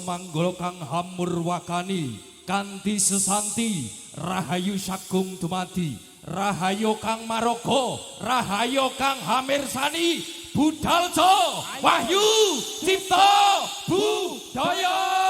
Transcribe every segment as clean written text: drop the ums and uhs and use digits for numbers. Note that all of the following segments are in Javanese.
Manggol kang hamur wakani kanthi sesanti rahayu sagung dumadi rahayu kang marogo rahayu kang hamirsani budaljo wahyu cipta budaya.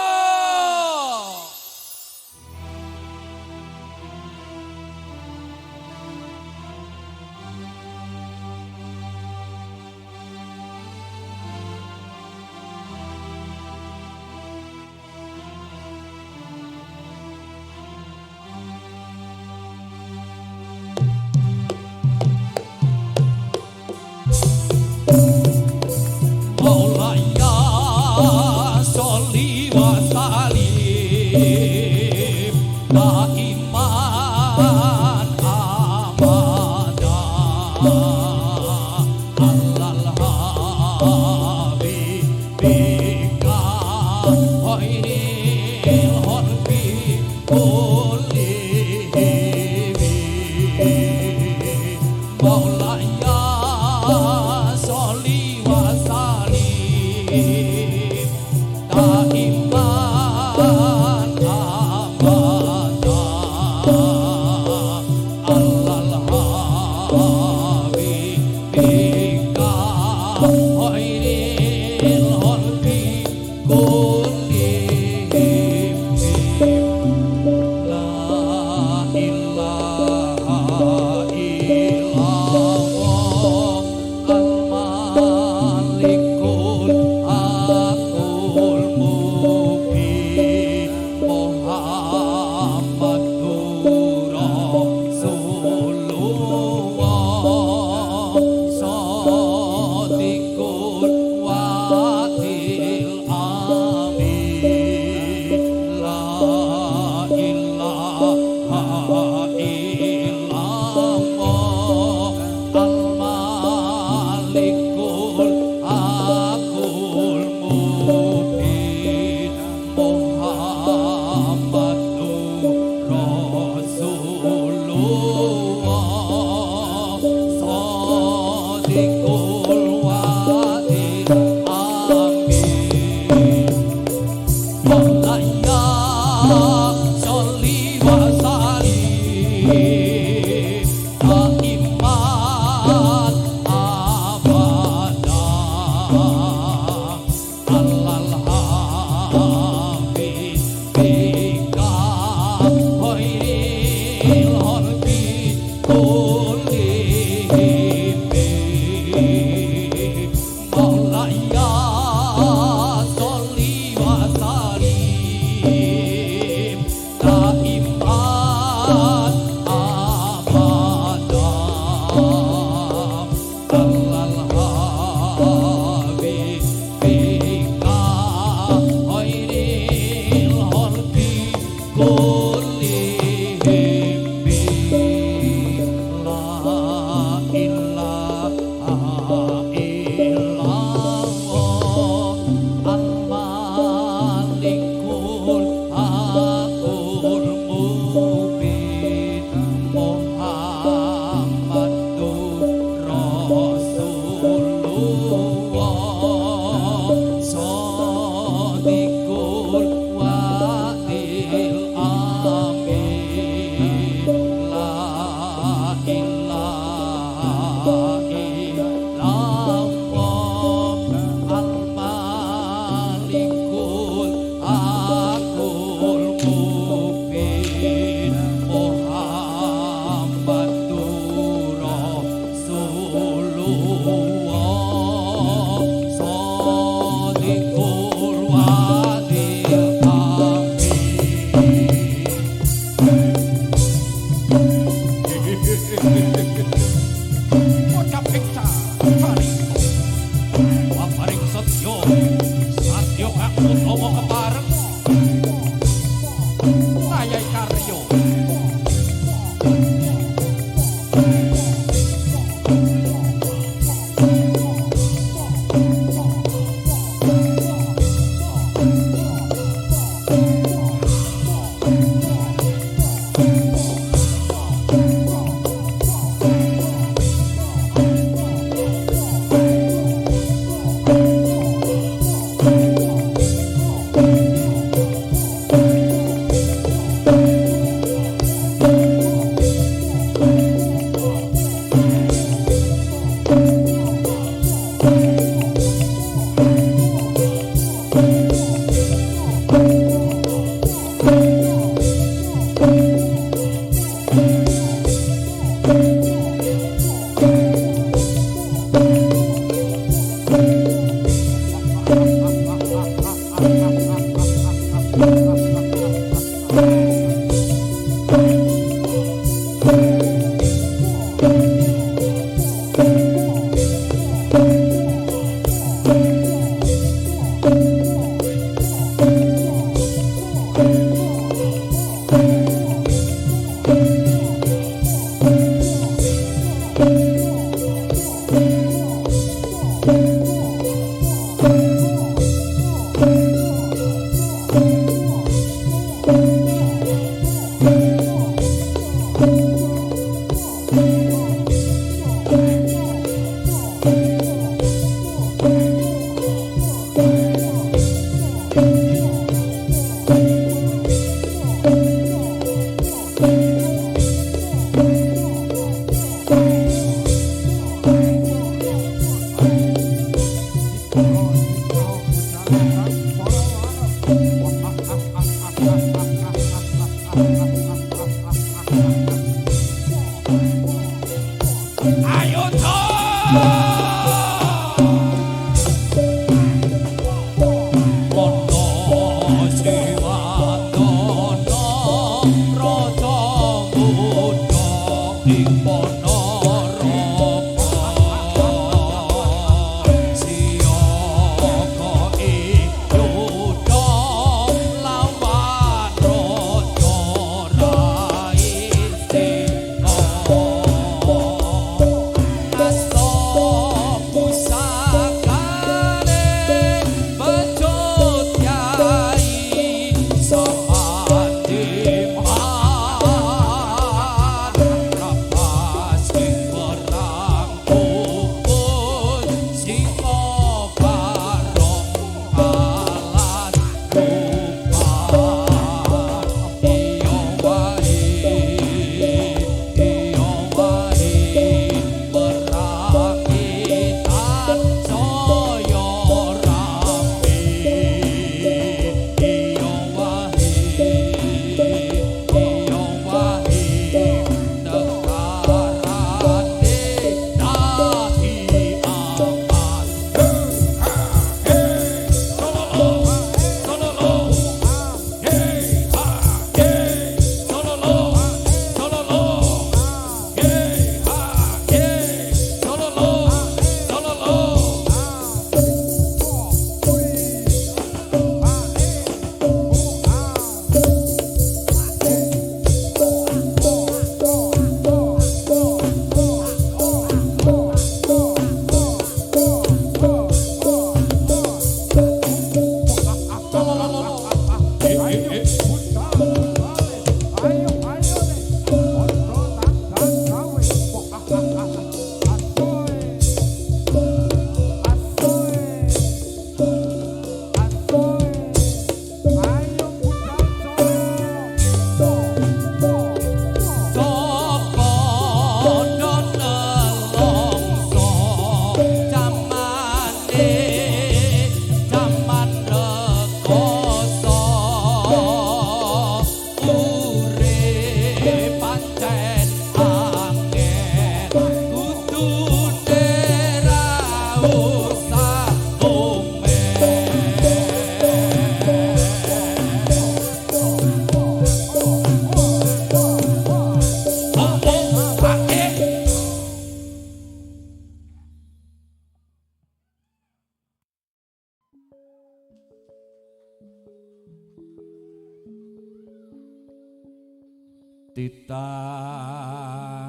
Tita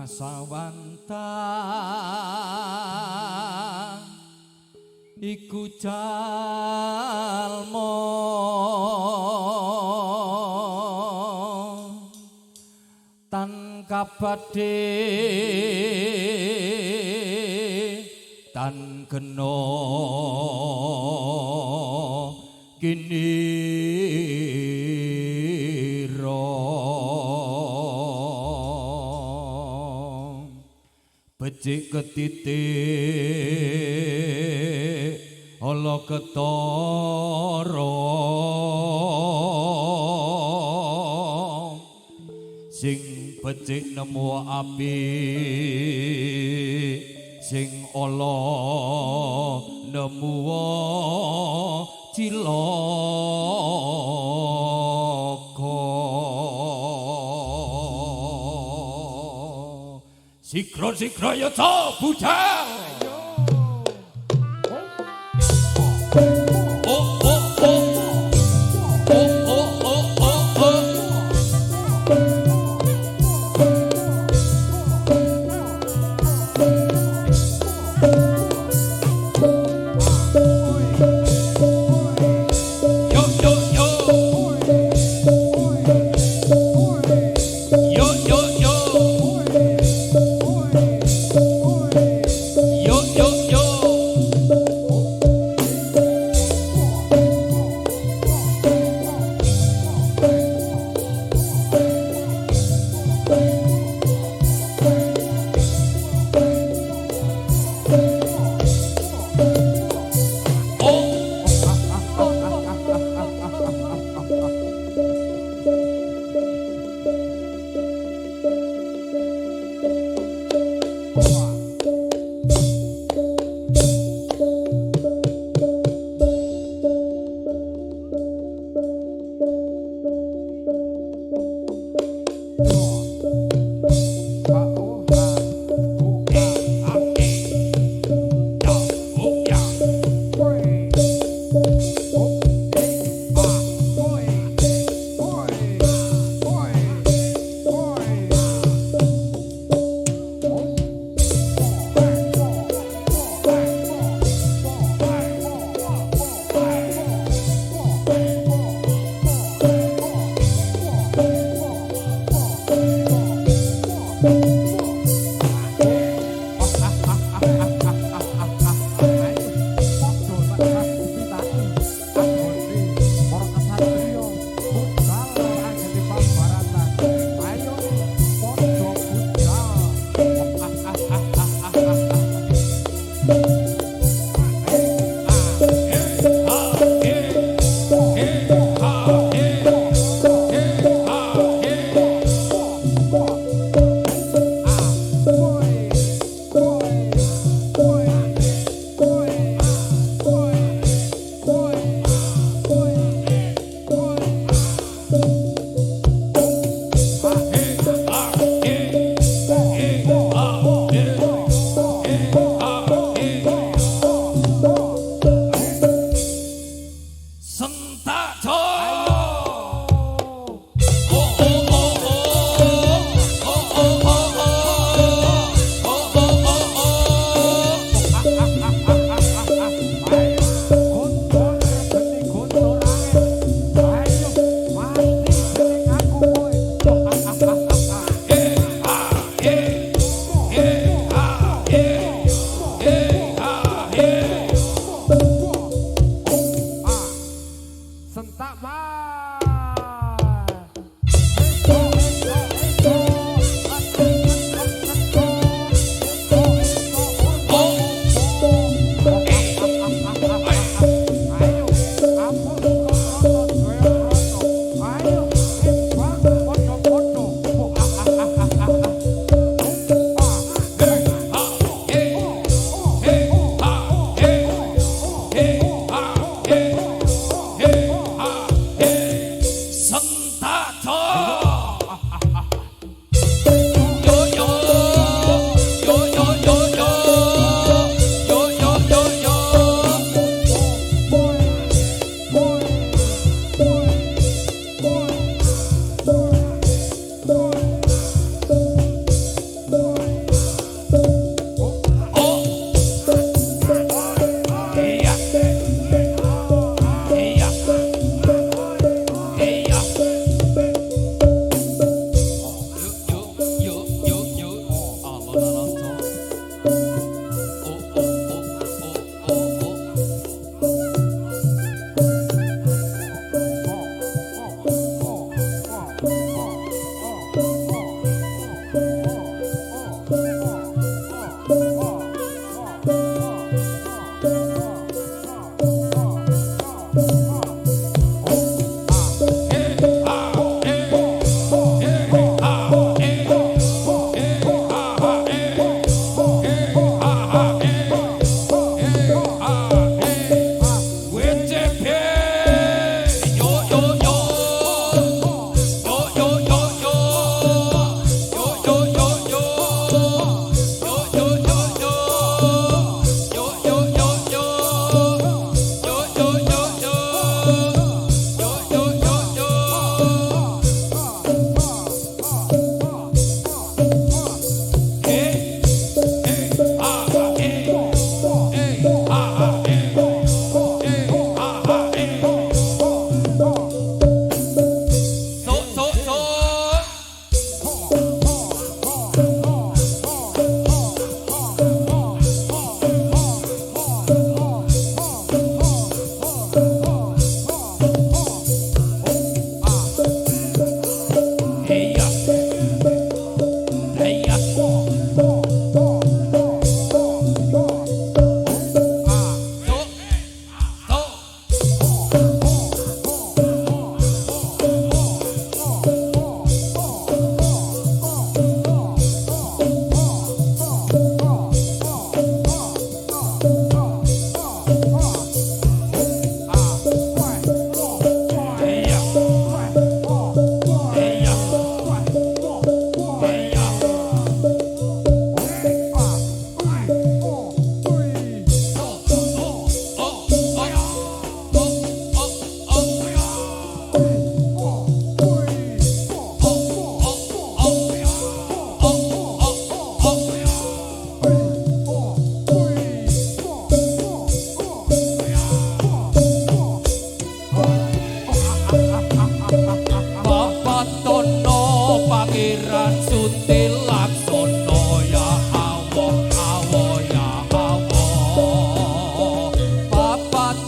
Sawanta iku jalma tan kabadhe tan kena kinira becik ketitik ala ketara sing becik nemu api sing ala nemu cilaka sikra-sikra yata bujang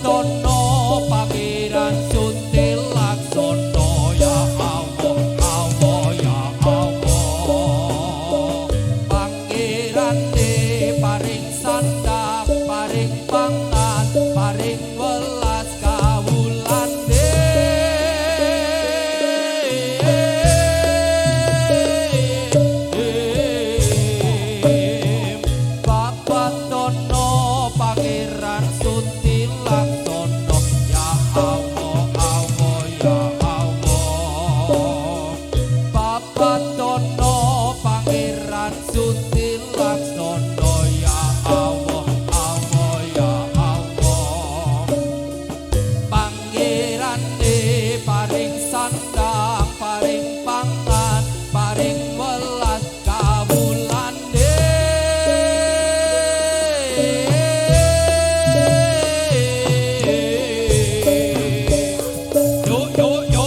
Tono Pangeran Suntil Laksono ya Allah Allah ya Allah Pangeran de paring sandang paring pangan paring welas kawulan de Bapak Tono Pangeran Suntil Laksono ya Allah Allah ya Allah Bapak Tono Pangeran Suntil Laksono ya Allah Allah ya Allah Pangeran de paring sandang paring pangan paring welas kawulan de yo yo yo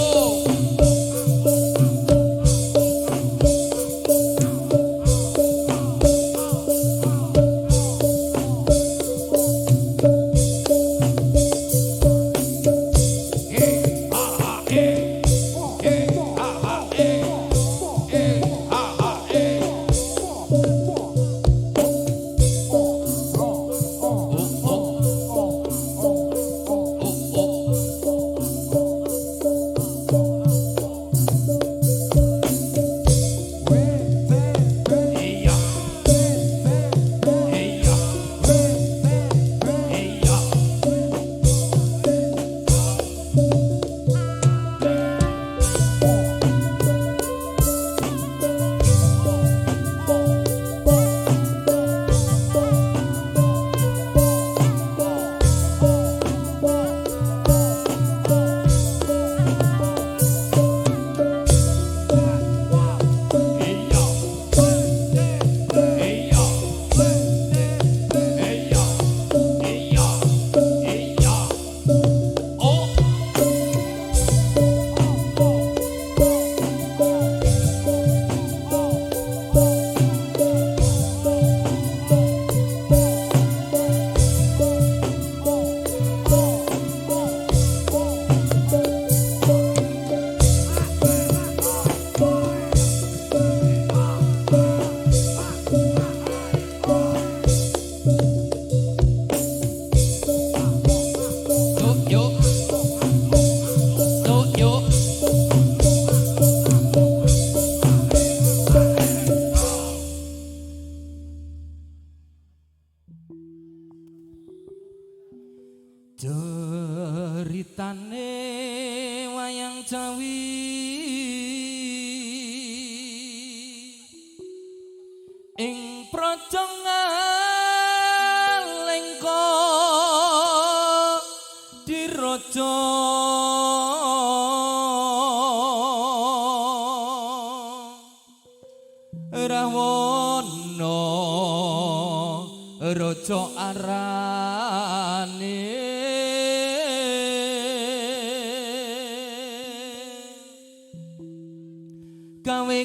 ceritane wayang Jawi ing praja Ngalengka diraja Rawana raja arane gawe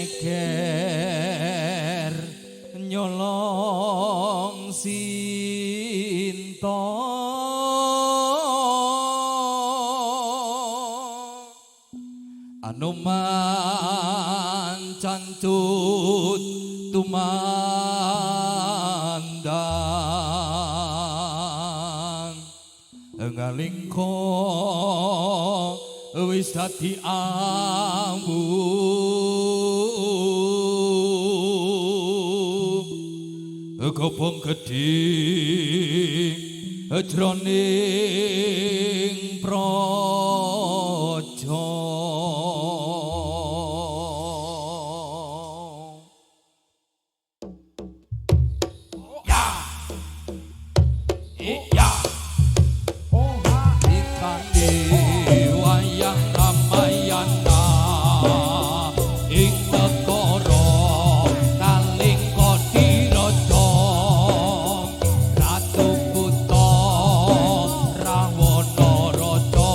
geger nyolong Sinta Anoman cantut tumandang Ngalengka wis dadi ambu gobong gedhe jroning praja ya ya ikane wayang Ramayana ing negara Ngalengka diraja Ratu Buta Rawana raja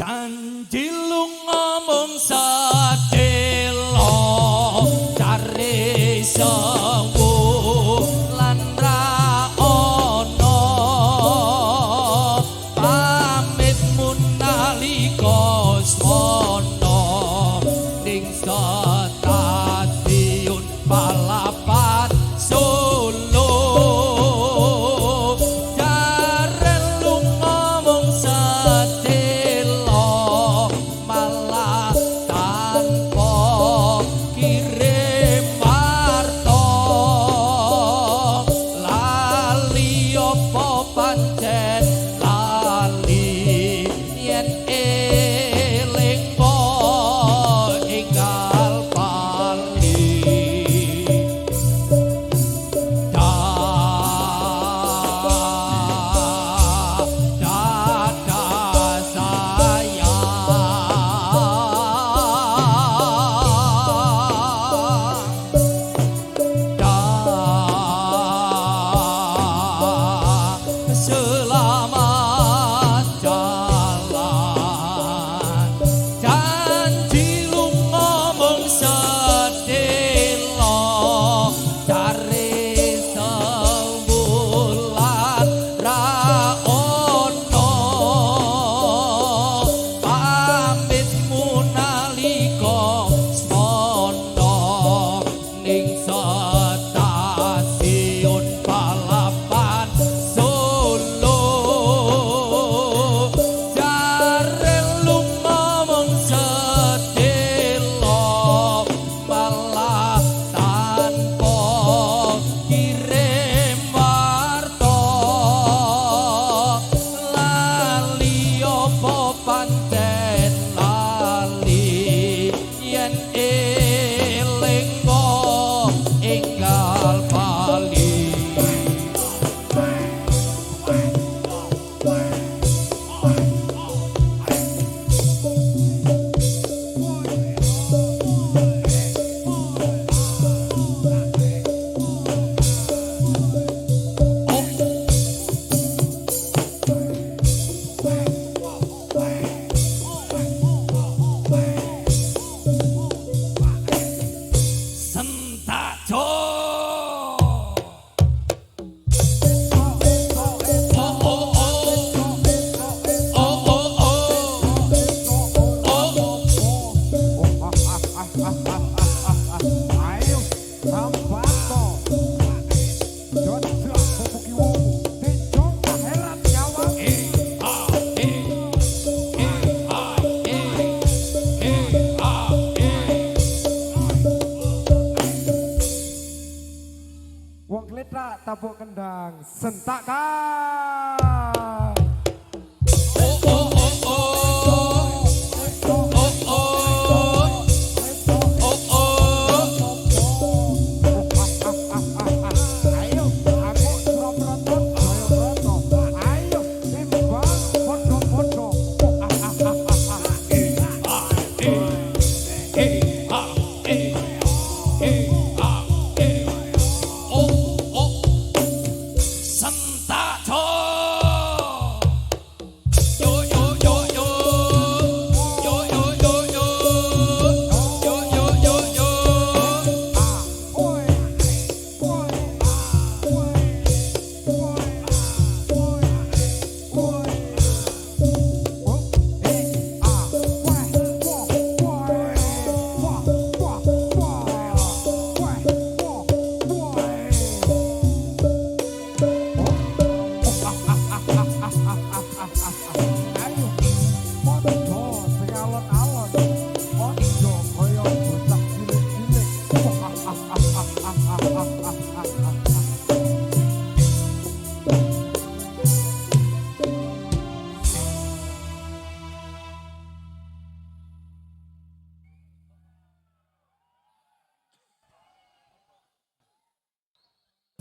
Janji lunga mung sedelo cari sembuh lan ra ono pamit munalika sono ning stasiun balapan Solo. Kirim warta tepuk kendang sentakkan.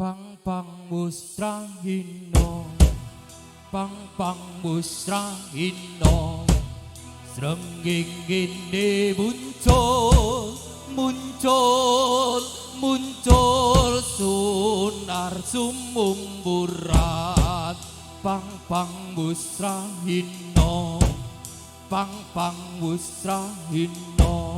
Pang pang musrahino, pang pang musrahino, srengging gini muncul, muncul, muncul sunar sumumburat. Pang pang musrahino, pang pang musrahino,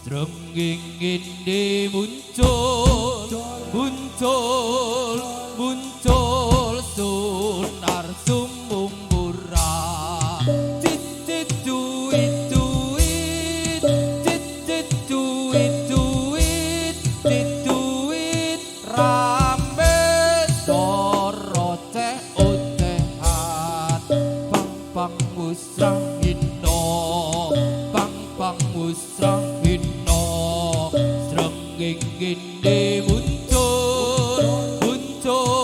srengging gini muncul, muncul, muncul sunar sumumburat. Cicit duit duit, cicit duit duit, cicit duit rame soroceh ocehan. Pang pang musrahino, pang pang musrahino, srengging gini muncul, muncul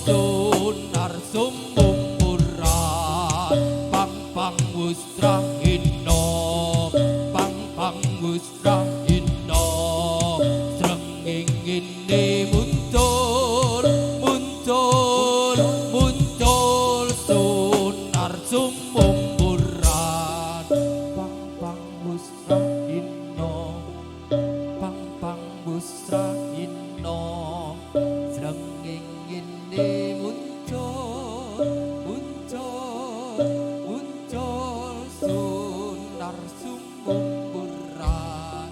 sunar sumumburat. Pang pang musrahino, pang pang musrahino, srengging gini muncul, muncul, muncul sunar sumumburat. Pang pang musrahino, pang pang musrahino, srengging gini muncul, muncul, muncul sunar sumumburat.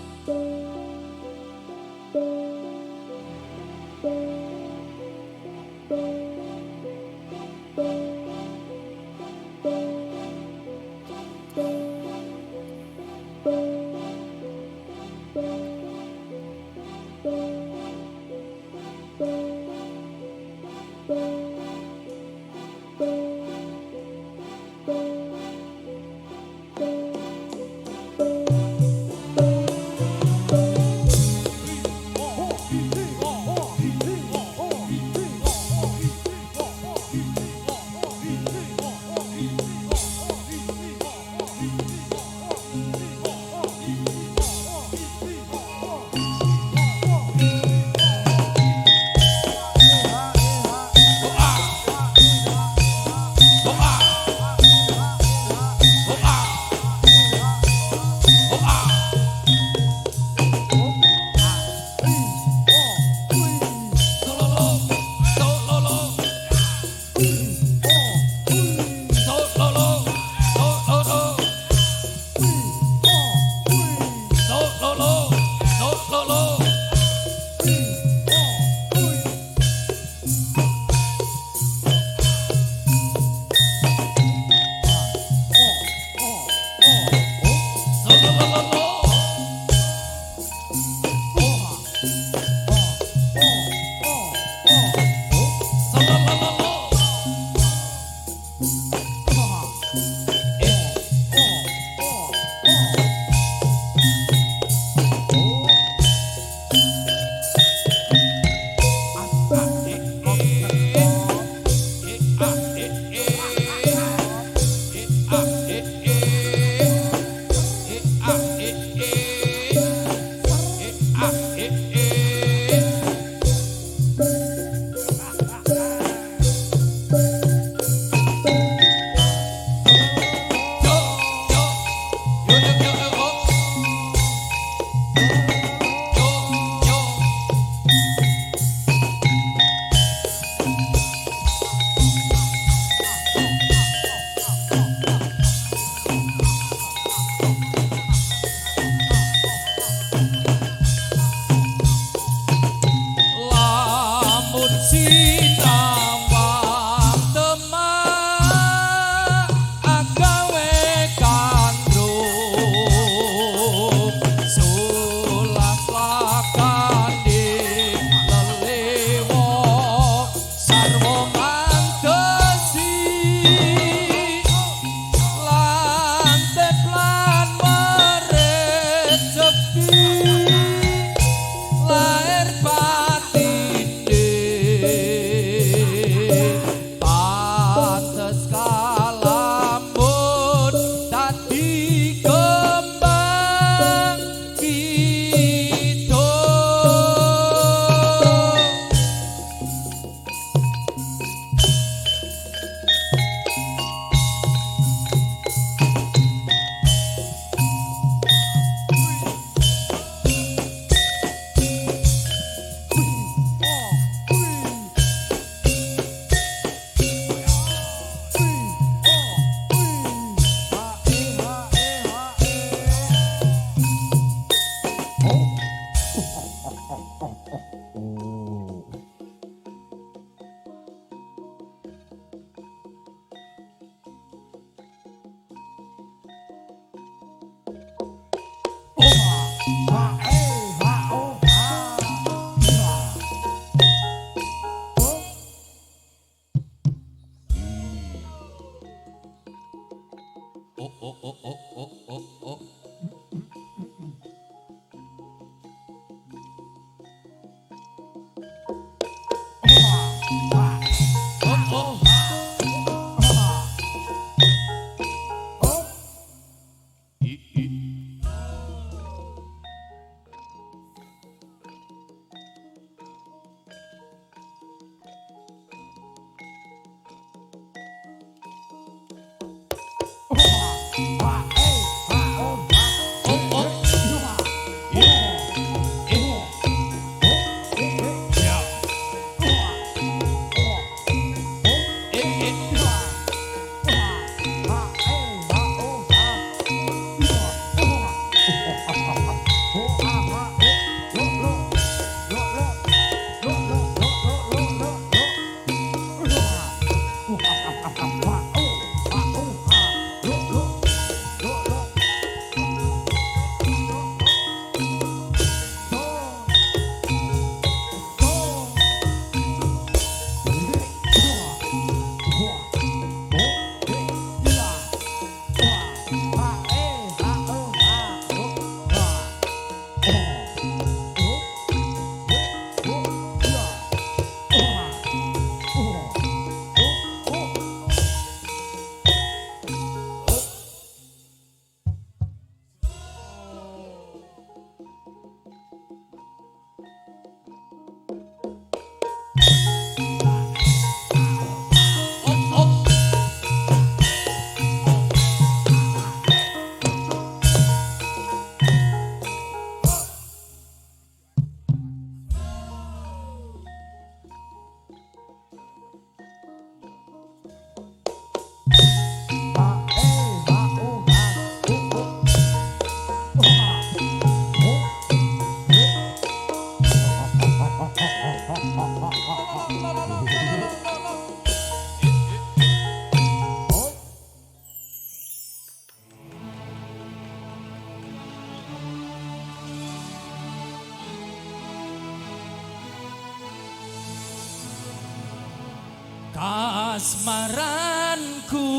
Kasmaranku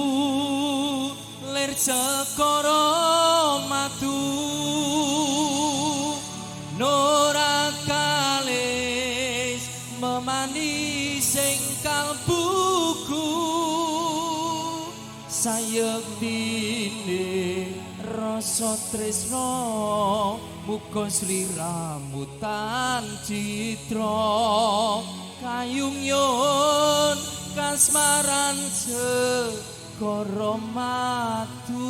lir cekara matu nora kalis memani sing kalbuku sayektine rasa tresna muga sliramu tan citra kayung yun kasmaran segara matu.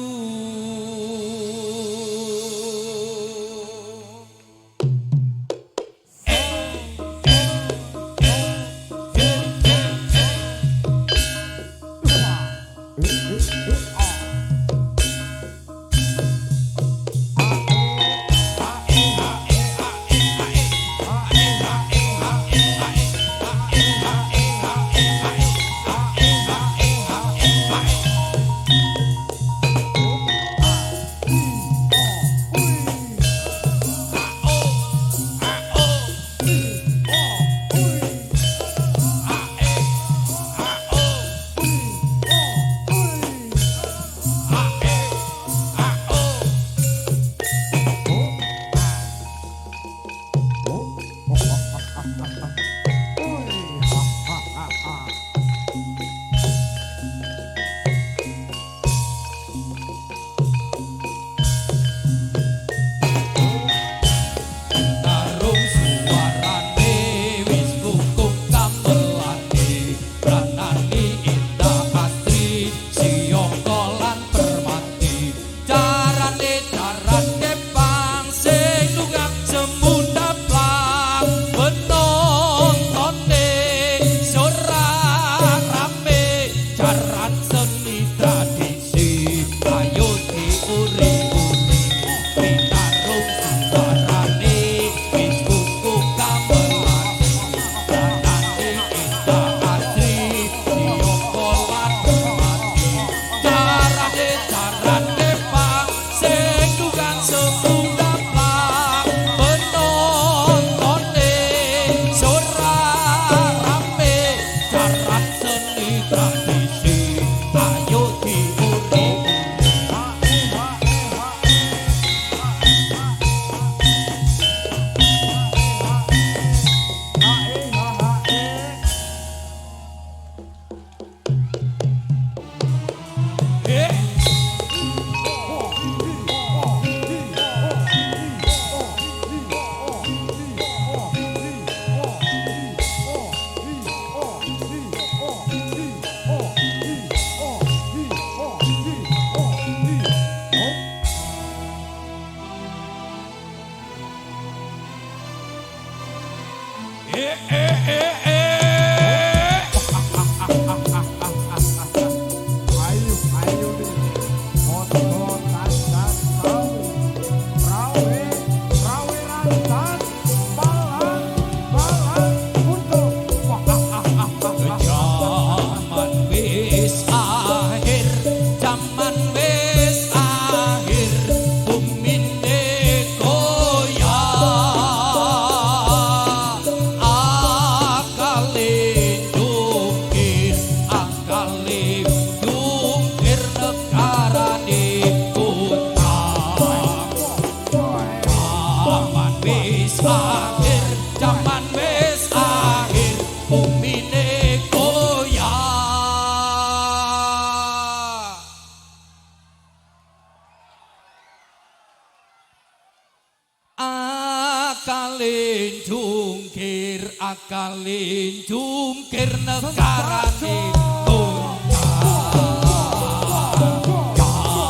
Akalin jungkir negarane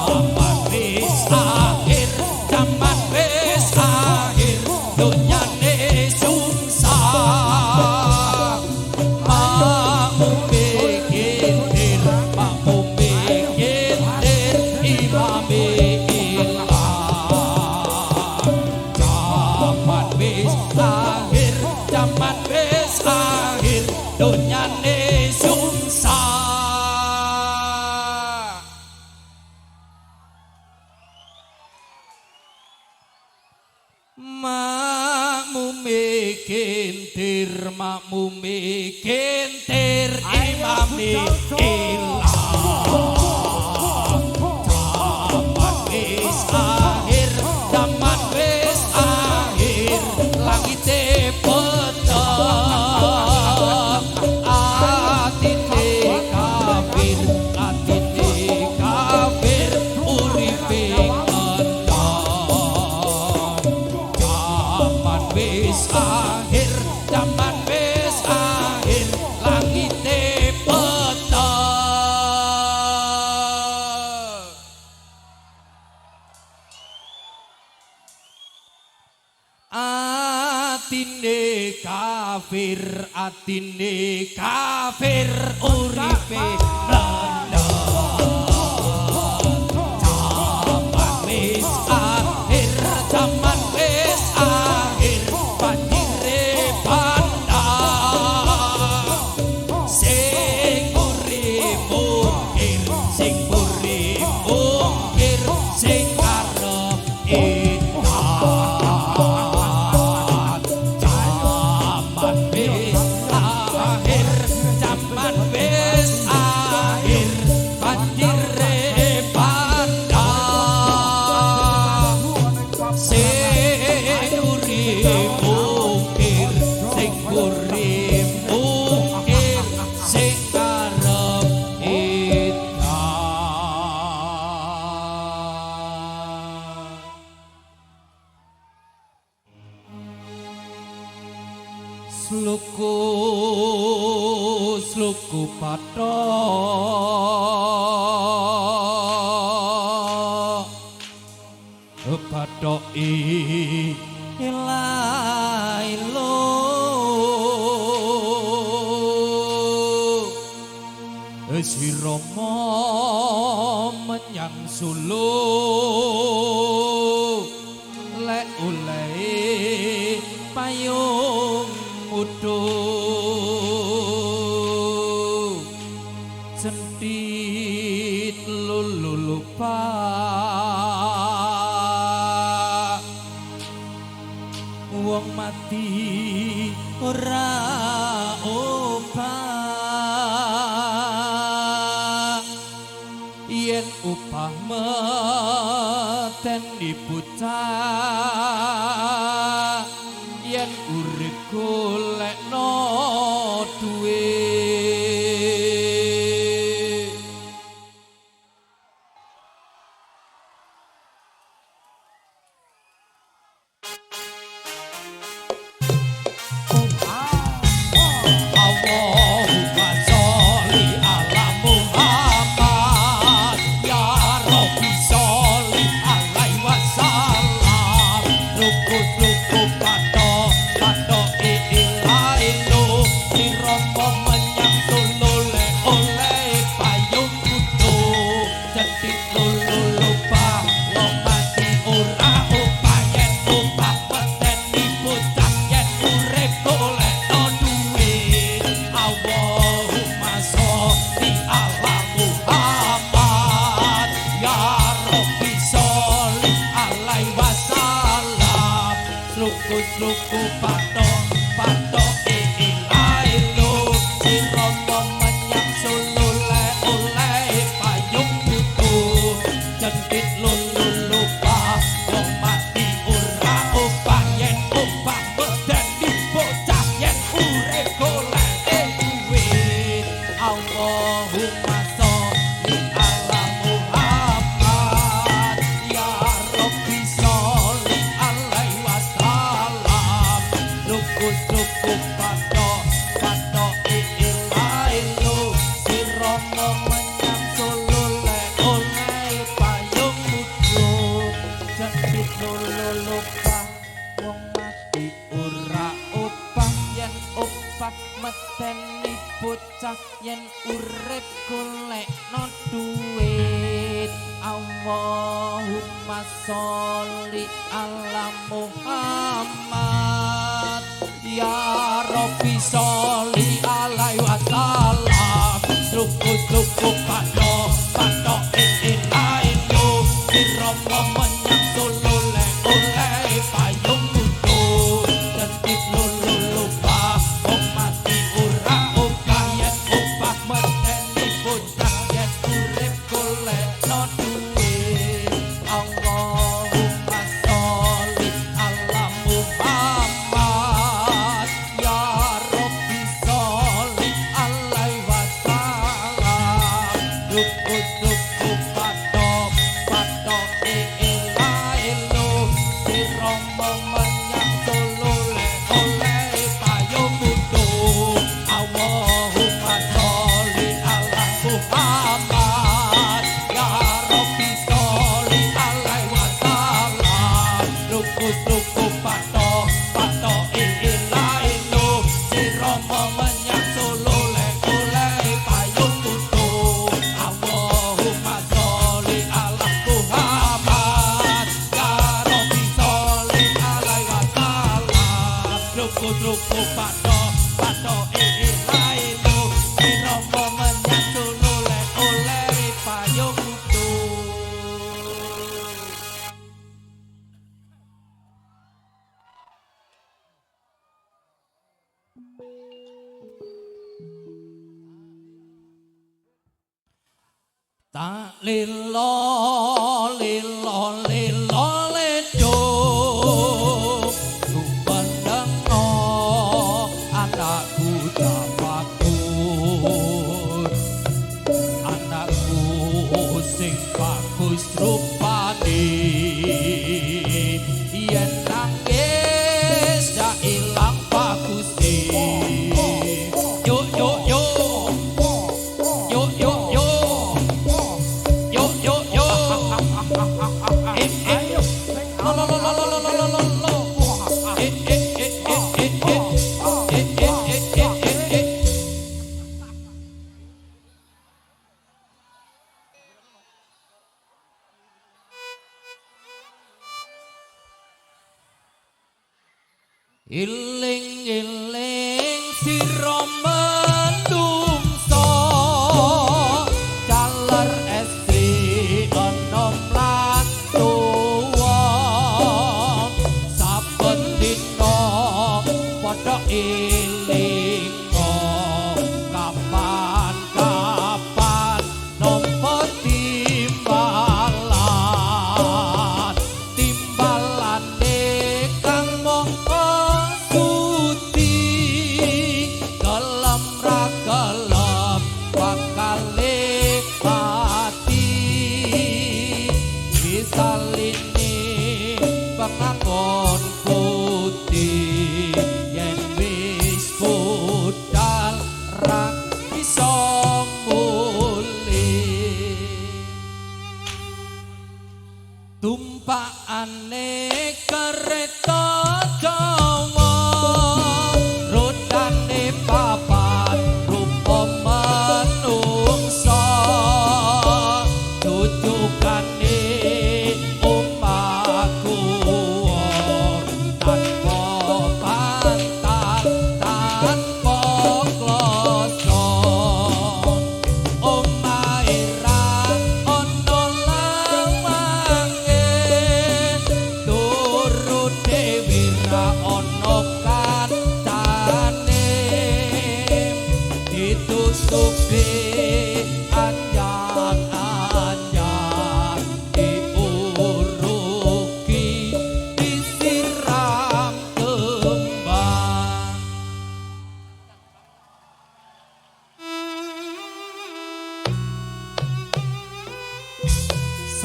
zaman wis akhir zaman wis akhir dunyane sungsar makmu bikin imame zaman wis akhir zaman wis akhir dunyane sungsar makmume kentir imame ilang zaman wis akhir zaman wis akhir langite akhir zaman wis akhir langite peta atine kafir uripe zaman wis akhir zaman wis akhir sluku pathoki ilailo sirama menyang Solo lek oleh payung utuh sentit lulupa wong mati ora opah yen upah mateni bocah yen urip golekno duit Allahumma sholli ala Muhammad ya Rabbi sholli alaihi wasallam lukut patho il Luku patok patok ilailo siromo menyang solo le oleh payung buku jendit lulu lupa wong mati ora opah yen opah medeni bocah yen urip golek duit Allahumma sholli ala Muhammad ya Rabbi sholli alaihi wasallam luku patok patok ilailo siromo menyang solo le oleh payung buku jendit lulu lupa wong mati ora opah yen opah medeni bocah yen urip golekno duit Allahumma sholli ala Muhammad ya Rabbi sholli alaihi wasallam luku patok patok ilailo siromo menyang solo le oleh payung buku jendit lulu lupa wong mati ora opah yen opah medeni bocah yen urip golekno duit Allahumma sholli ala Muhammad ya Rabbi sholli alaihi wasallam luku patok patok ilailo siromo menyang solo le oleh payung buku Allahumma sholli ala Muhammad ya Rabbi sholli alaihi wasallam luku patok patok ilailo siromo menyang solo le oleh payung buku Allahumma sholli ala Muhammad ya Rabbi sholli alaihi wasallam luku patok patok ilailo siromo menyang solo le oleh payung buku tak lilo lilo lilo ledo lupandango anakku dapaku anakku sing bagus rupane yen nangis dak ilang baguse yo yo yo yo yo yo yo yo yo ayo lo lo lo lo lo lo lo lo lo iling iling sira menungso daler esti enom lan tuwa saben dina padha iling kapan kapan nampa timbalan timbalane kang moho suci kelem ra kelem bakale pati misaline pangakon putih yen wis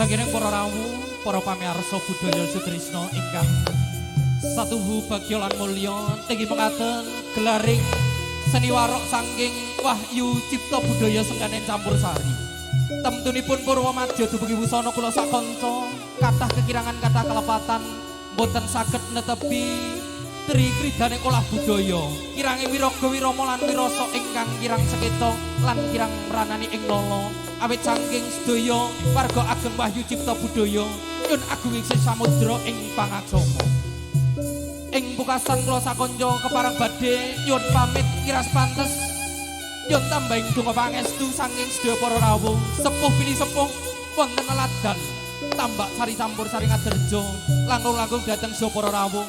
Sagiring para rawuh, para pamirsa budaya Sutrisno ingkang satuhu bagya lan mulya, tinggi mekaten gelaring seni warok saking Wahyu Cipta Budaya Sengganen Campursari. Temtunipun Purwa Madya dumugi wusana kula sakanca, kathah kekirangan kathah kelepatan boten saged netepi tri kridane olah budaya. Kirange wiraga wirama lan wirasa ingkang kirang seketa lan kirang mranani ing nala. Awit saking sedaya warga ageng Wahyu Cipta Budaya nyun agunging samudra ing pangaksama. Ing pungkasan kula sakonco kepareng badhe nyun pamit kiras pantes nyun tambahing donga pangestu saking sedaya para rawuh sepuh pilih sepuh wonten neladan Tambak Sari Campursari Ngadarja langkung-langkung dhateng sedaya para rawuh.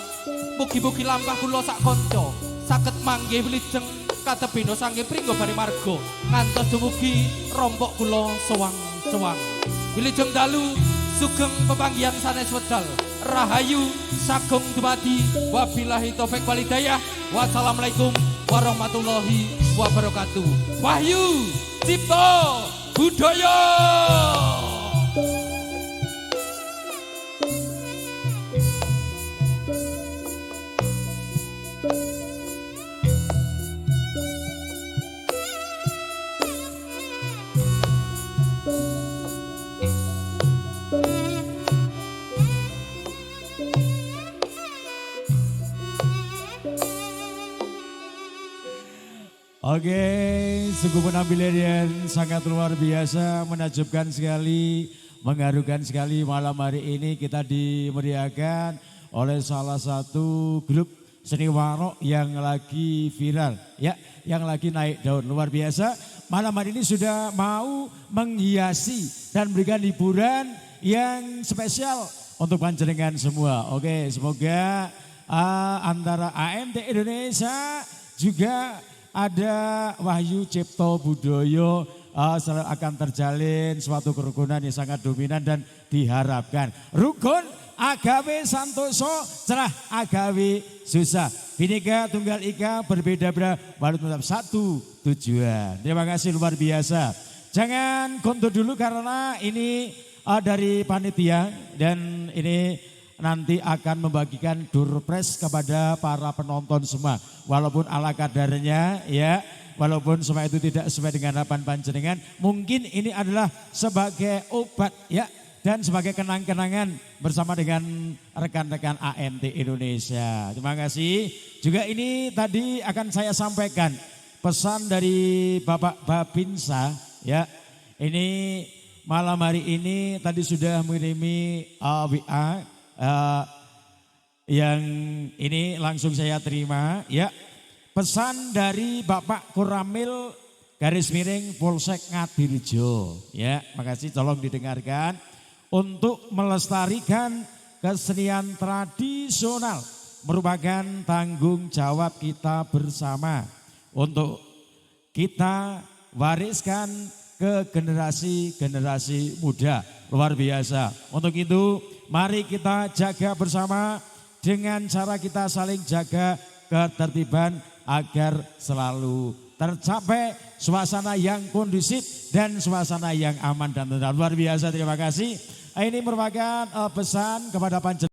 Mugi-mugi lampah kula sakonco saged manggih wilujeng katebena saking pringgo bari marga ngantos dumugi rompok kula sewang-sewang. Wilujeng dalu sugeng pepanggihan sanes wedal rahayu sagung dumadi wabillahi taufik wal hidayah. Wassalamualaikum warahmatullahi wabarakatuh. Wahyu Cipta Budaya. Oke, sungguh penampilan yang sangat luar biasa, menakjubkan sekali, mengharukan sekali. Malam hari ini kita dimeriahkan oleh salah satu grup seni warok yang lagi viral, ya, yang lagi naik daun luar biasa. Malam hari ini sudah mau menghiasi dan memberikan hiburan yang spesial untuk panjenengan semua. Oke, semoga antara AMT Indonesia juga ada Wahyu Cipta Budaya akan terjalin suatu kerukunan yang sangat dominan dan diharapkan. Rukun agawe santoso, cerah agawe susah. Bhinneka Tunggal Ika berbeda-beda, walau tetap satu tujuan. Terima kasih luar biasa. Jangan kontur dulu karena ini dari panitia dan ini nanti akan membagikan door prize kepada para penonton semua. Walaupun ala kadarnya ya, walaupun semua itu tidak sesuai dengan harapan panjenengan, mungkin ini adalah sebagai obat ya dan sebagai kenang-kenangan bersama dengan rekan-rekan AMT Indonesia. Terima kasih. Juga ini tadi akan saya sampaikan pesan dari Bapak Babinsa ya. Ini malam hari ini tadi sudah mengirimi WA yang ini langsung saya terima ya. Pesan dari Bapak Kuramil garis miring Polsek Ngadirjo ya. Makasih, tolong didengarkan. Untuk melestarikan kesenian tradisional merupakan tanggung jawab kita bersama untuk kita wariskan ke generasi-generasi muda. Luar biasa. Untuk itu mari kita jaga bersama dengan cara kita saling jaga ketertiban agar selalu tercapai suasana yang kondusif dan suasana yang aman dan tenang. Luar biasa, terima kasih. Ini merupakan pesan kepada panjenengan.